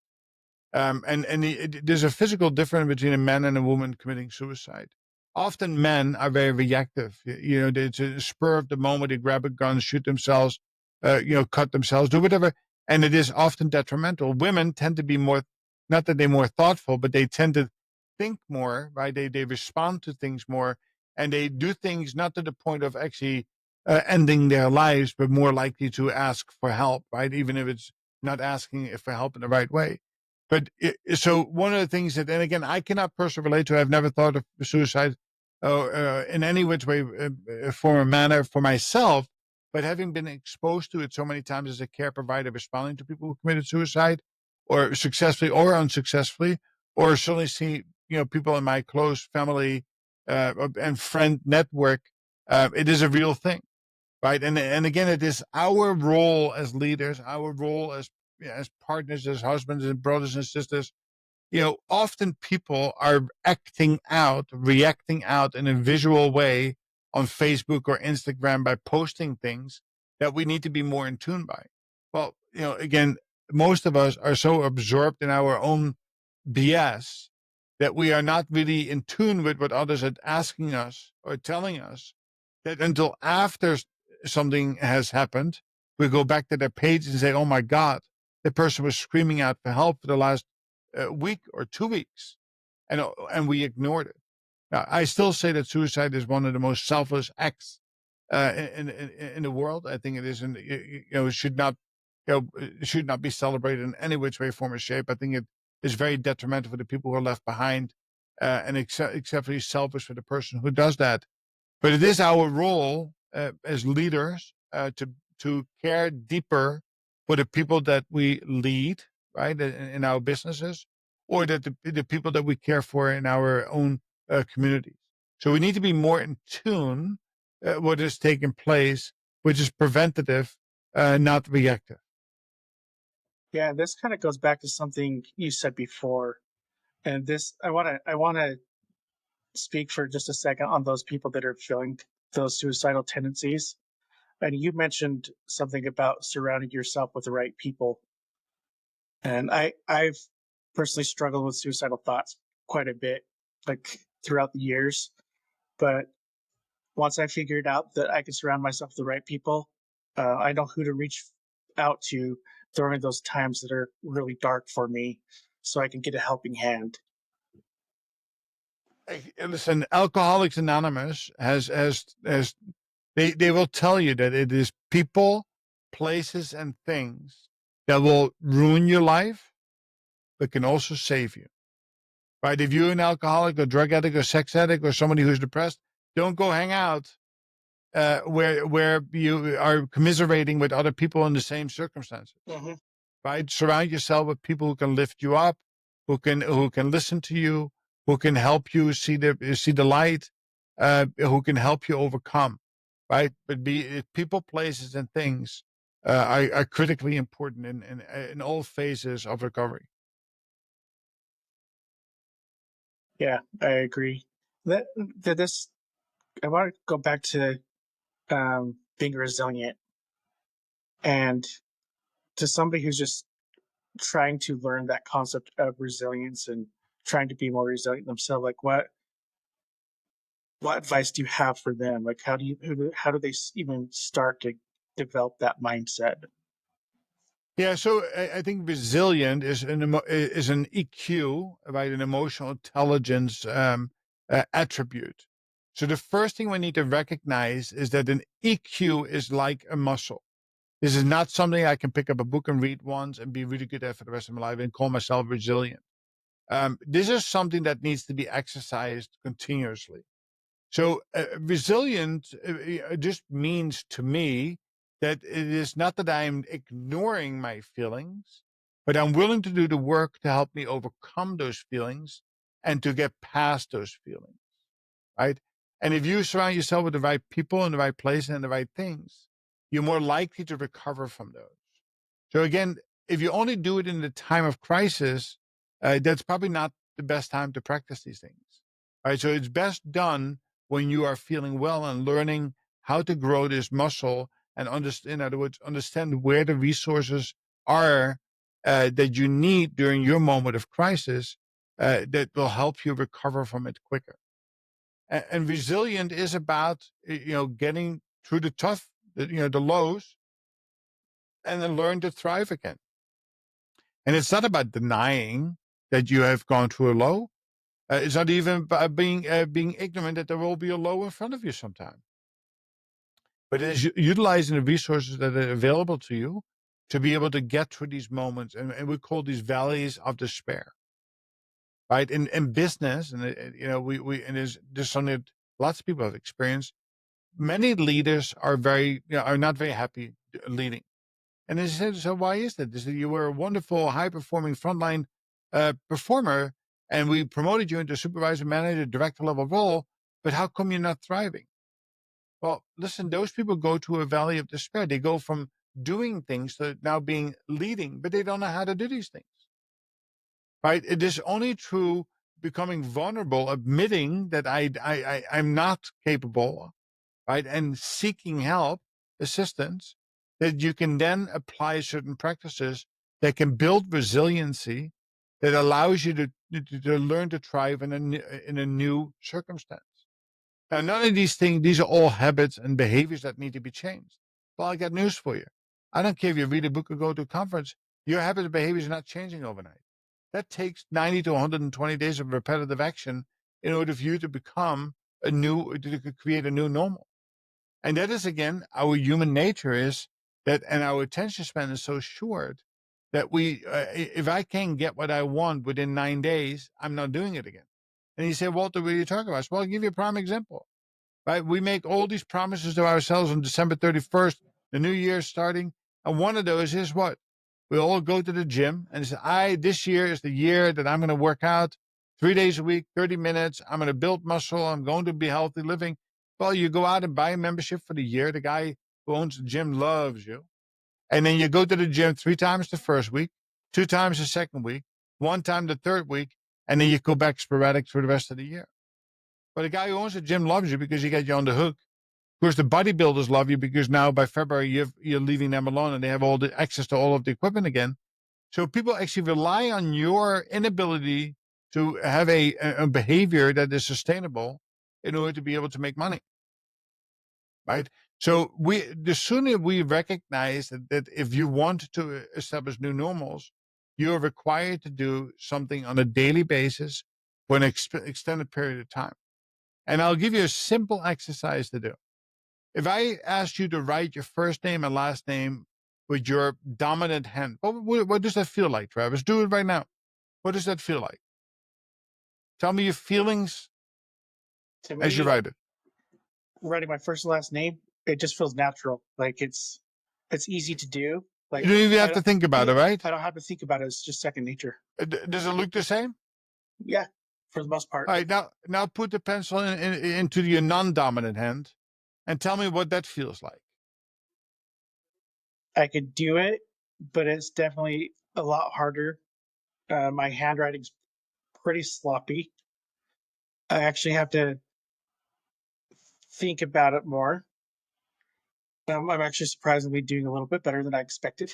There's a physical difference between a man and a woman committing suicide. Often men are very reactive. It's a spur of the moment. They grab a gun, shoot themselves, cut themselves, do whatever. And it is often detrimental. Women tend to be more, not that they're more thoughtful, but they tend to think more, right? They respond to things more and they do things not to the point of actually ending their lives, but more likely to ask for help, right? Even if it's not asking for help in the right way. But so one of the things that, and again, I cannot personally relate to, I've never thought of suicide in any which way, form or manner for myself, but having been exposed to it so many times as a care provider, responding to people who committed suicide or successfully or unsuccessfully, or certainly see, people in my close family and friend network, it is a real thing. Right. And again, it is our role as leaders, our role as partners, as husbands and brothers and sisters. Often people are acting out, reacting out in a visual way on Facebook or Instagram by posting things that we need to be more in tune by. Well, again, most of us are so absorbed in our own BS that we are not really in tune with what others are asking us or telling us, that until after something has happened, we go back to their page and say, oh my God, the person was screaming out for help for the last week or 2 weeks. And we ignored it. Now, I still say that suicide is one of the most selfless acts in the world. I think it is, it should not should not be celebrated in any which way, form, or shape. I think it is very detrimental for the people who are left behind, and exceptionally selfish for the person who does that. But it is our role as leaders to care deeper for the people that we lead, right, in our businesses, or that the people that we care for in our own communities. So we need to be more in tune what is taking place, which is preventative, not reactive. Yeah, this kind of goes back to something you said before. And this, I want to speak for just a second on those people that are feeling those suicidal tendencies. And you mentioned something about surrounding yourself with the right people. And I've personally struggled with suicidal thoughts quite a bit, like throughout the years. But once I figured out that I could surround myself with the right people, I know who to reach out to during those times that are really dark for me, so I can get a helping hand. Listen, Alcoholics Anonymous has they will tell you that it is people, places, and things that will ruin your life, but can also save you. Right? If you're an alcoholic or drug addict or sex addict or somebody who's depressed, don't go hang out where you are commiserating with other people in the same circumstances. Mm-hmm. Right? Surround yourself with people who can lift you up, who can listen to you, who can help you see the light, who can help you overcome. Right? But people, places, and things are critically important in all phases of recovery. Yeah, I agree. That, that this, I want to go back to being resilient and to somebody who's just trying to learn that concept of resilience and trying to be more resilient themselves. Like, what advice do you have for them? Like, how do they even start to develop that mindset? Yeah, so I think resilient is an EQ, right? An emotional intelligence attribute. So the first thing we need to recognize is that an EQ is like a muscle. This is not something I can pick up a book and read once and be really good at for the rest of my life and call myself resilient. This is something that needs to be exercised continuously. So resilient just means to me that it is not that I'm ignoring my feelings, but I'm willing to do the work to help me overcome those feelings and to get past those feelings, right? And if you surround yourself with the right people in the right place and the right things, you're more likely to recover from those. So again, if you only do it in the time of crisis, that's probably not the best time to practice these things. Right. So it's best done when you are feeling well and learning how to grow this muscle and understand, in other words, understand where the resources are that you need during your moment of crisis that will help you recover from it quicker. And resilient is about getting through the tough, the lows, and then learn to thrive again. And it's not about denying that you have gone through a low. It's not even about being ignorant that there will be a low in front of you sometime. But it is utilizing the resources that are available to you to be able to get through these moments. And we call these valleys of despair, right? In business, and and there's something that lots of people have experienced. Many leaders are not very happy leading. And they said, so why is that? They said, you were a wonderful, high performing frontline performer, and we promoted you into supervisor, manager, director level role, but how come you're not thriving? Well, listen, those people go to a valley of despair. They go from doing things to now being leading, but they don't know how to do these things, right? It is only through becoming vulnerable, admitting that I'm not capable, right? And seeking help, assistance, that you can then apply certain practices that can build resiliency that allows you to learn to thrive in a new circumstance. Now, none of these things, these are all habits and behaviors that need to be changed. Well, I got news for you. I don't care if you read a book or go to a conference, your habits and behaviors are not changing overnight. That takes 90 to 120 days of repetitive action in order for you to to create a new normal. And that is, again, our human nature is and our attention span is so short that if I can't get what I want within 9 days, I'm not doing it again. And you say, Walter, what are you talking about? Well, I'll give you a prime example, right? We make all these promises to ourselves on December 31st, the new year starting. And one of those is what? We all go to the gym and say, this year is the year that I'm going to work out 3 days a week, 30 minutes. I'm going to build muscle. I'm going to be healthy living. Well, you go out and buy a membership for the year. The guy who owns the gym loves you. And then you go to the gym 3 times the first week, 2 times the second week, 1 time the third week, and then you go back sporadic for the rest of the year. But the guy who owns the gym loves you because he got you on the hook. Of course, the bodybuilders love you because now by February you're leaving them alone and they have all the access to all of the equipment again. So people actually rely on your inability to have a behavior that is sustainable in order to be able to make money, right? So the sooner we recognize that if you want to establish new normals, you're required to do something on a daily basis for an extended period of time. And I'll give you a simple exercise to do. If I asked you to write your first name and last name with your dominant hand, what does that feel like, Travis? Do it right now. What does that feel like? Tell me your feelings To as you me, write it. writing my first and last name, it just feels natural. Like it's easy to do. You Like don't even I have to don't think about it, right? I don't have to think about it. It's just second nature. Does it look the same? Yeah, for the most part. All right, now put the pencil into your non-dominant hand and tell me what that feels like. I could do it, but it's definitely a lot harder. My handwriting's pretty sloppy. I actually have to think about it more. I'm actually surprisingly doing a little bit better than I expected.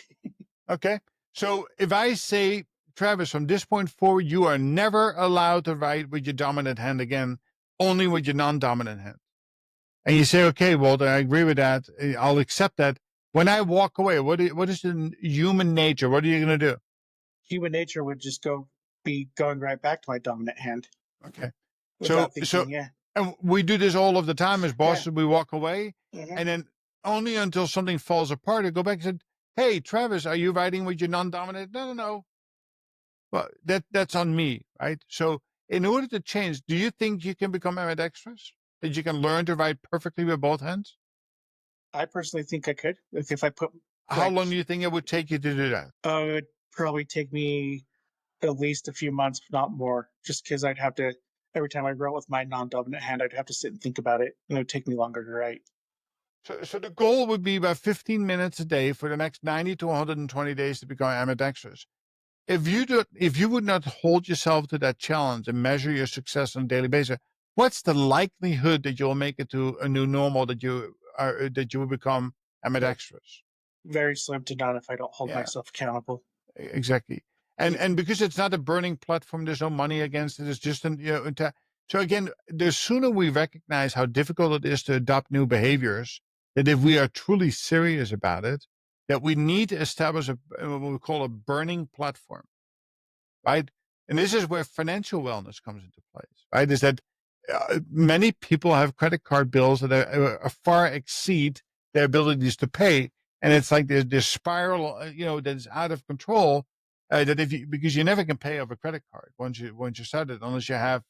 Okay. So if I say, Travis, from this point forward, you are never allowed to write with your dominant hand again, only with your non-dominant hand. And you say, okay, Walter, I agree with that. I'll accept that. When I walk away, what is the human nature? What are you going to do? Human nature would just be going right back to my dominant hand Okay. without So, thinking. Yeah, and we do this all of the time as yeah. bosses. We walk away, Hmm. and then only until something falls apart, I go back and say, hey, Travis, are you writing with your non-dominant? No. Well, that's on me, right? So in order to change, do you think you can become ambidextrous? That you can learn to write perfectly with both hands? I personally think I could. If I put How like, long do you think it would take you to do that? it would probably take me at least a few months, if not more, just because I'd have to, every time I wrote with my non-dominant hand, I'd have to sit and think about it, and it would take me longer to write. So the goal would be about 15 minutes a day for the next 90 to 120 days to become ambidextrous. If you would not hold yourself to that challenge and measure your success on a daily basis, what's the likelihood that you'll make it to a new normal that you will become ambidextrous? Very slim to none if I don't hold Yeah, myself accountable. exactly. And because it's not a burning platform, there's no money against it. It's just so again, the sooner we recognize how difficult it is to adopt new behaviors, that if we are truly serious about it, that we need to establish what we call a burning platform, right? And this is where financial wellness comes into place, right? Is that many people have credit card bills that far exceed their abilities to pay, and it's like there's this spiral, that's out of control. That because you never can pay off a credit card once you start it, unless you have,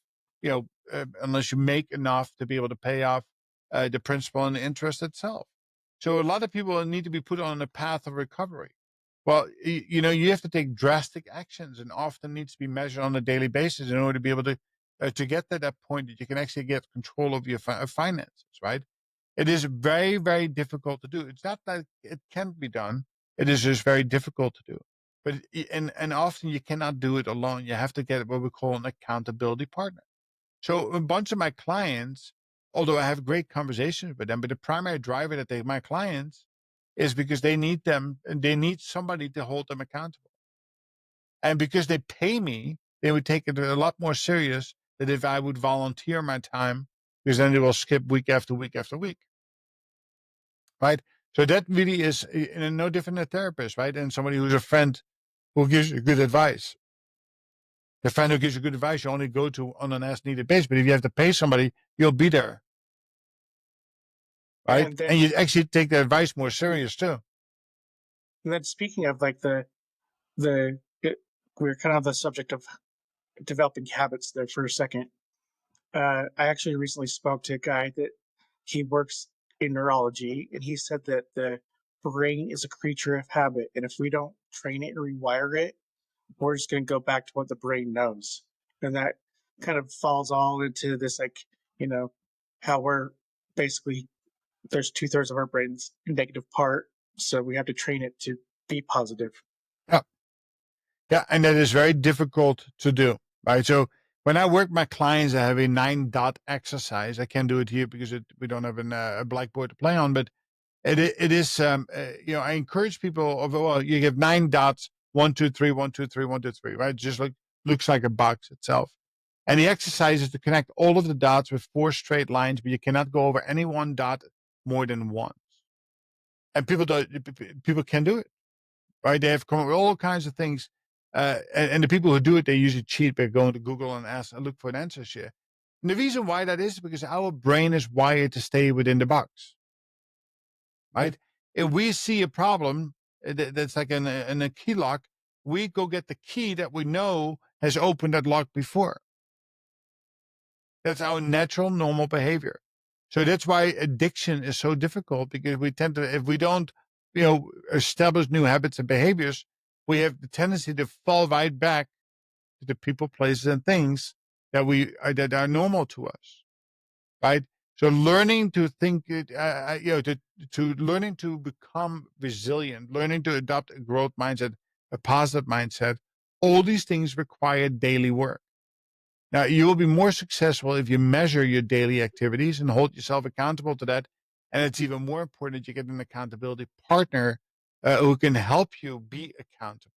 unless you make enough to be able to pay off the principal and the interest itself. So a lot of people need to be put on a path of recovery. Well, you have to take drastic actions, and often needs to be measured on a daily basis in order to be able to get to that point that you can actually get control of your finances. Right? It is very, very difficult to do. It's not that it can't be done. It is just very difficult to do. But and often you cannot do it alone. You have to get what we call an accountability partner. So a bunch of my clients, although I have great conversations with them, but the primary driver that my clients is because they need them and they need somebody to hold them accountable. And because they pay me, they would take it a lot more serious than if I would volunteer my time, because then they will skip week after week after week. Right. So that really is no different than a therapist, right? And somebody who's a friend who gives you good advice. The friend who gives you good advice, you only go to on an as needed basis. But if you have to pay somebody, you'll be there. Right. And And then you actually take the advice more serious too. And then speaking of like the we're kind of on the subject of developing habits there for a second. I actually recently spoke to a guy that he works in neurology, and he said that the brain is a creature of habit, and if we don't train it and rewire it, we're just going to go back to what the brain knows, and that kind of falls all into this, like, you know, how we're basically there's 2/3 of our brain's negative part, so we have to train it to be positive. Yeah. Yeah. And that is very difficult to do. Right. So when I work my clients, I have a 9 dot exercise. I can't do it here because we don't have a blackboard to play on, but it is, I encourage people of, well, you give 9 dots, 1, 2, 3, 1, 2, 3, 1, 2, 3, right? Just looks like a box itself. And the exercise is to connect all of the dots with 4 straight lines, but you cannot go over any one dot more than once. And people can do it, right? They have come up with all kinds of things. And the people who do it, they usually cheat by going to Google and look for an answer here. And the reason why that is because our brain is wired to stay within the box, right? If we see a problem that's like in a key lock, we go get the key that we know has opened that lock before. That's our natural, normal behavior. So that's why addiction is so difficult, because we tend to, if we don't, establish new habits and behaviors, we have the tendency to fall right back to the people, places, and things that are normal to us, right? So learning to think, to learning to become resilient, learning to adopt a growth mindset, a positive mindset, all these things require daily work. Now, you will be more successful if you measure your daily activities and hold yourself accountable to that. And it's even more important that you get an accountability partner who can help you be accountable.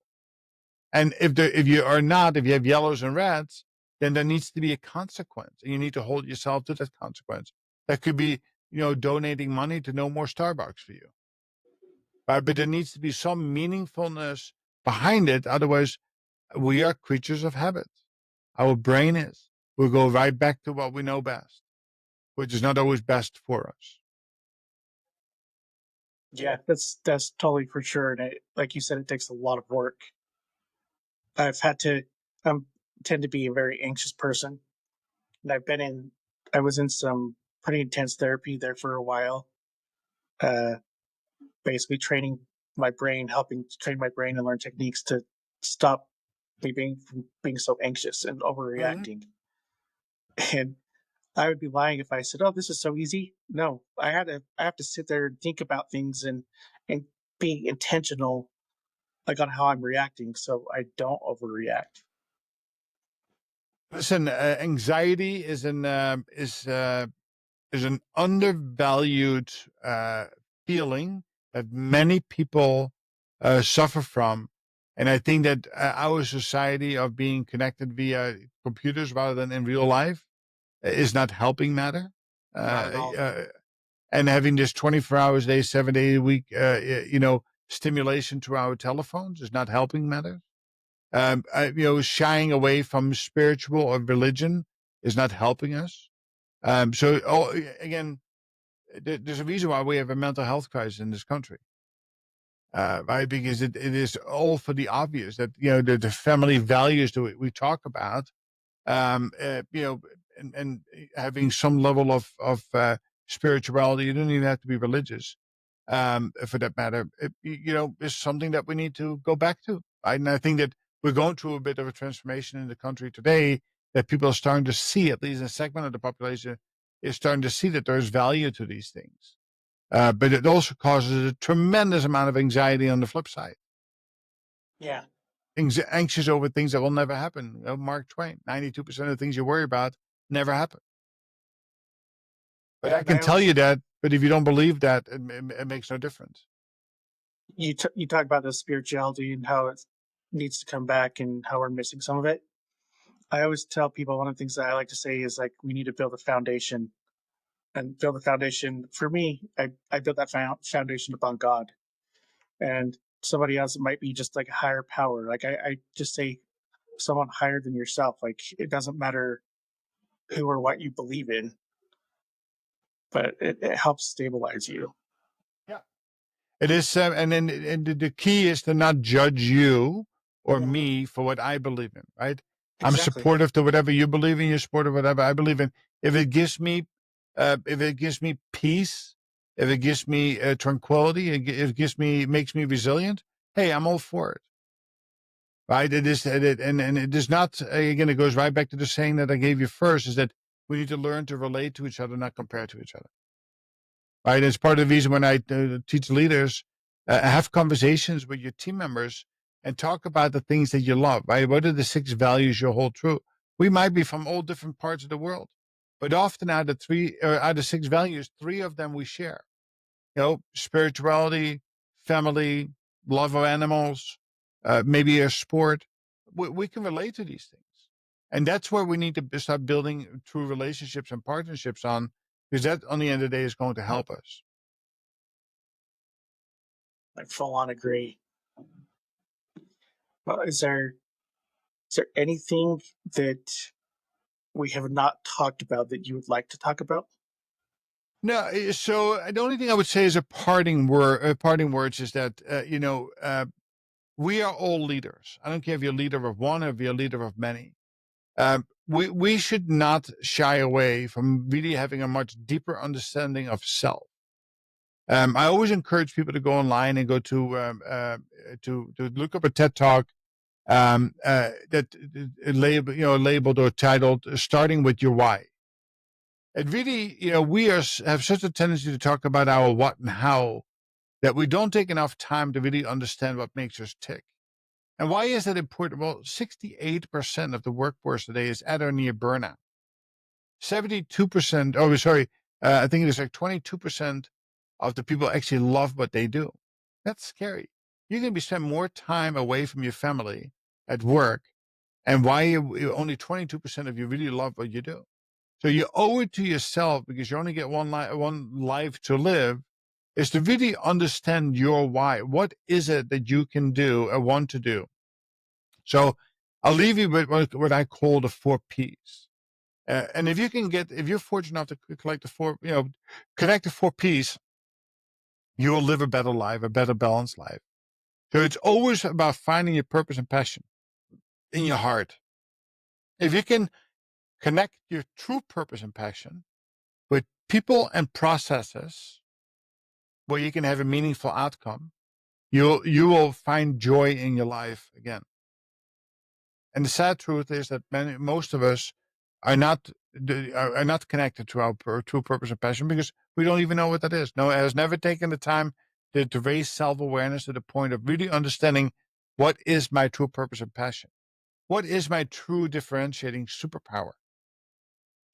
And if you are not, if you have yellows and reds, then there needs to be a consequence, and you need to hold yourself to that consequence. That could be, donating money to no more Starbucks for you. But there needs to be some meaningfulness behind it. Otherwise, we are creatures of habit. Our brain is. We'll go right back to what we know best, which is not always best for us. Yeah, that's totally for sure. And like you said, it takes a lot of work. I've had to um tend to be a very anxious person, and I was in some pretty intense therapy there for a while. Uh, Basically training my brain, helping to train my brain and learn techniques to stop me being so anxious and Mhm. overreacting. And I would be lying if I said, "Oh, this is so easy." No, I have to sit there and think about things and be intentional, like on how I'm reacting, so I don't overreact. Listen, anxiety is an undervalued feeling that many people suffer from. And I think that our society of being connected via computers rather than in real life is not helping matter. Not Uh, at all. uh, and having this 24 hours a day, 7 days a week, stimulation to our telephones is not helping matter. Shying away from spiritual or religion is not helping us. Again, there's a reason why we have a mental health crisis in this country, right? Because it is all for the obvious that, the family values that we talk about, um, uh, you know, and having some level of spirituality. You don't even have to be religious, for that matter. Is something that we need to go back to. Right? And I think that we're going through a bit of a transformation in the country today. That people are starting to see, at least a segment of the population, is starting to see that there's value to these things. But it also causes a tremendous amount of anxiety on the flip side. Yeah. Anxious over things that will never happen. Mark Twain, 92% of the things you worry about never happen. But Yeah, I and can I tell always you that. But if you don't believe that, it makes no difference. you talk about the spirituality and how it needs to come back and how we're missing some of it. I always tell people one of the things that I like to say is like we need to build a foundation and build a foundation. For me, I built that foundation upon God, and somebody else it might be just like a higher power. Like I just say someone higher than yourself. Like it doesn't matter who or what you believe in, but it helps stabilize you. Yeah. It is, and then the key is to not judge you or Mhm. me for what I believe in, right? I'm Exactly. supportive to whatever you believe in. You're supportive of whatever I believe in. If it gives me, if it gives me peace, if it gives me tranquility, if it gives me, makes me resilient, hey, I'm all for it, right? It is, and it is not. Again, it goes right back to the saying that I gave you first: is that we need to learn to relate to each other, not compare to each other. Right. It's part of the reason when I teach leaders, have conversations with your team members and talk about the things that you love, right? What are the 6 values you hold true? We might be from all different parts of the world, but often out of 6 values, 3 of them we share. Spirituality, family, love of animals, maybe a sport. We can relate to these things. And that's where we need to start building true relationships and partnerships on, because that, on the end of the day, is going to help us. I full on agree. Well, is there anything that we have not talked about that you would like to talk about? No, so the only thing I would say as a parting word, parting words is that we are all leaders. I don't care if you're a leader of one or if you're a leader of many. We should not shy away from really having a much deeper understanding of self. I always encourage people to go online and go to look up a TED talk that labeled or titled "Starting with Your Why." It really, have such a tendency to talk about our what and how that we don't take enough time to really understand what makes us tick. And why is that important? Well, 68% of the workforce today is at or near burnout. 72%, oh, sorry, I think it is like 22% of the people actually love what they do. That's scary. You're going to be spending more time away from your family at work. And why only 22% of you really love what you do? So you owe it to yourself, because you only get one life to live, is to really understand your why. What is it that you can do or want to do? So I'll leave you with what I call the 4 P's. And if you're fortunate enough to connect the 4 P's, you will live a better life, a better balanced life. So it's always about finding your purpose and passion in your heart. If you can connect your true purpose and passion with people and processes where you can have a meaningful outcome, you will find joy in your life again. And the sad truth is that most of us are not connected to our true purpose and passion, because we don't even know what that is. No, it has never taken the time to raise self-awareness to the point of really understanding what is my true purpose and passion. What is my true differentiating superpower?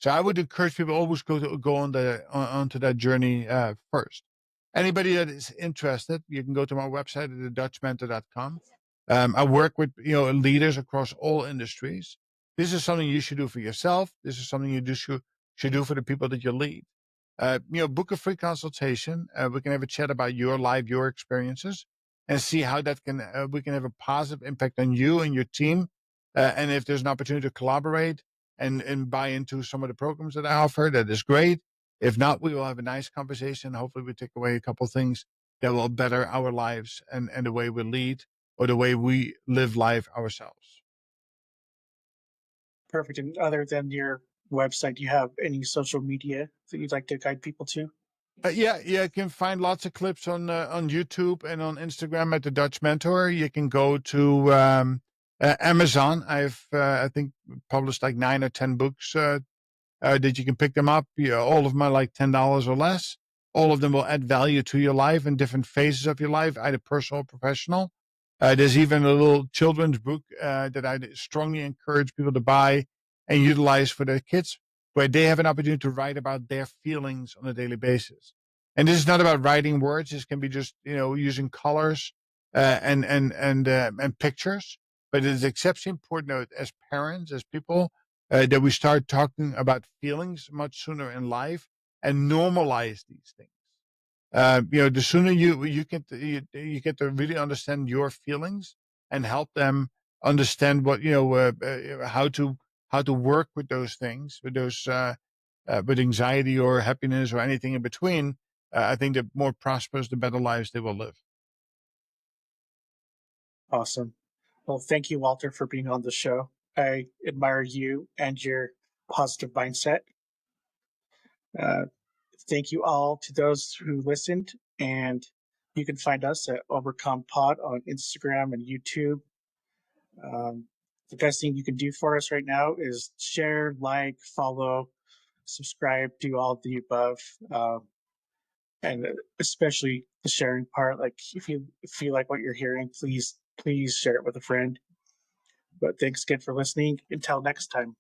So I would encourage people always go onto that journey first. Anybody that is interested, you can go to my website at thedutchmentor.com. I work with leaders across all industries. This is something you should do for yourself. This is something should do for the people that you lead. Book a free consultation. We can have a chat about your life, your experiences, and see how that can we can have a positive impact on you and your team. And if there's an opportunity to collaborate and buy into some of the programs that I offer, that is great. If not, we will have a nice conversation. Hopefully, we take away a couple of things that will better our lives and the way we lead or the way we live life ourselves. Perfect. And other than your website, do you have any social media that you'd like to guide people to? Yeah, you can find lots of clips on YouTube and on Instagram at the Dutch Mentor. You can go to Amazon. I think published like 9 or 10 books that you can pick them up. All of them are like $10 or less. All of them will add value to your life in different phases of your life, either personal or professional. There's even a little children's book that I strongly encourage people to buy and utilize for their kids, where they have an opportunity to write about their feelings on a daily basis. And this is not about writing words. This can be just using colors and pictures. But it is exceptionally important that as parents, as people, that we start talking about feelings much sooner in life and normalize these things. The sooner you get to really understand your feelings and help them understand what how to work with those things, with those with anxiety or happiness or anything in between, I think the more prosperous, the better lives they will live. Awesome. Well, thank you, Walter, for being on the show. I admire you and your positive mindset. Uh, Thank you all to those who listened. And you can find us at Overcome Pod on Instagram and YouTube. Um, the best thing you can do for us right now is share, like, follow, subscribe, do all of the above. And especially the sharing part. Like, if you feel like what you're hearing, please share it with a friend. But thanks again for listening. Until next time.